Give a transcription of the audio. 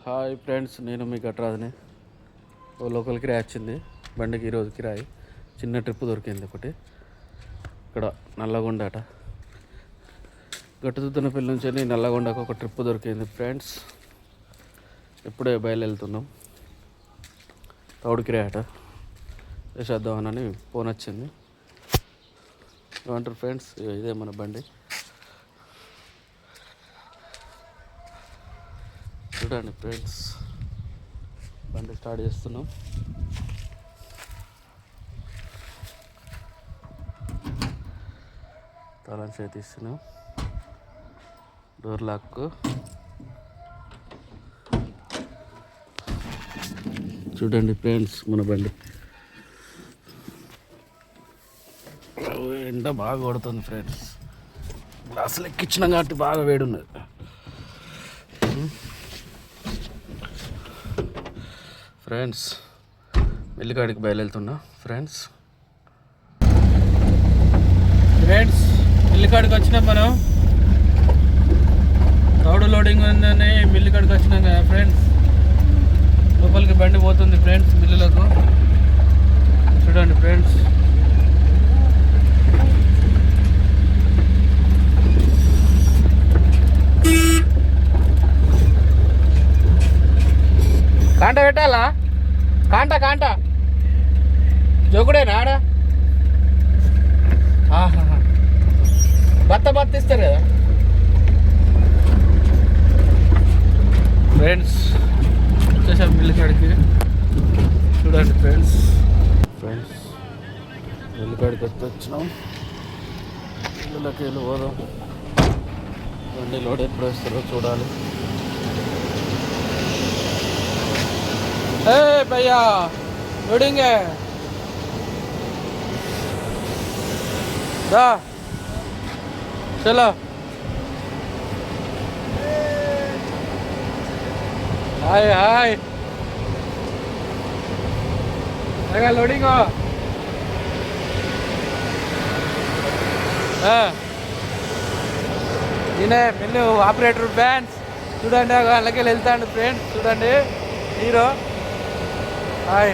Hi friends, నేను మీ గట్రాజుని. ఓ local కిరాయి వచ్చింది బండికి. ఈరోజు కిరాయి చిన్న ట్రిప్ దొరికింది ఒకటి. ఇక్కడ నల్లగొండ గట్టుతున్నపల్లి నుంచి నల్లగొండకు ఒక ట్రిప్ దొరికింది ఫ్రెండ్స్. ఇప్పుడే బయలుదేరుతున్నాం. తౌడు కిరాయి వేసేద్దామని ఫోన్ వచ్చింది. ఏమంటారు ఫ్రెండ్స్? ఇదే మన బండి. చూడండి ఫ్రెండ్స్, బండి స్టార్ట్ చేస్తున్నాం. తాళం చేతిస్తున్నాం. Door lock. చూడండి ఫ్రెండ్స్, మన బండి. ఎండ బాగా కొడుతుంది ఫ్రెండ్స్. గ్లాసులు ఎక్కించినాం కాబట్టి బాగా వేడి ఉన్నది. ఫ్రెండ్స్, మిల్లికాడికి బయలుదేరుతున్నా. ఫ్రెండ్స్ మిల్లికాడికి వచ్చినాం మనం. తౌడు లోడింగ్ ఉందని మిల్లికాడికి వచ్చినాం కదా ఫ్రెండ్స్. లోపలికి బండి పోతుంది ఫ్రెండ్స్ మిల్లులకు. చూడండి ఫ్రెండ్స్, కాంట పెట్టాలా? కాంట జోకుడేనా ఆడ? బత్త ఇస్తారు కదా ఫ్రెండ్స్. వచ్చేసాం మిల్లికాడికి. చూడండి ఫ్రెండ్స్ మిల్లికాడికి వచ్చినాం. మిల్లులకి వెళ్ళి పోదాం. బండి లోడ్ ఎప్పుడు వేస్తారో చూడాలి. भैया लोडिंग है दा चलो। हाय लोडिंग हो. ఈయన మిల్లు ఆపరేటర్ బ్యాన్స్. చూడండి అలాగే వెళ్తాడు ఫ్రెండ్స్. చూడండి హీరో. హాయ్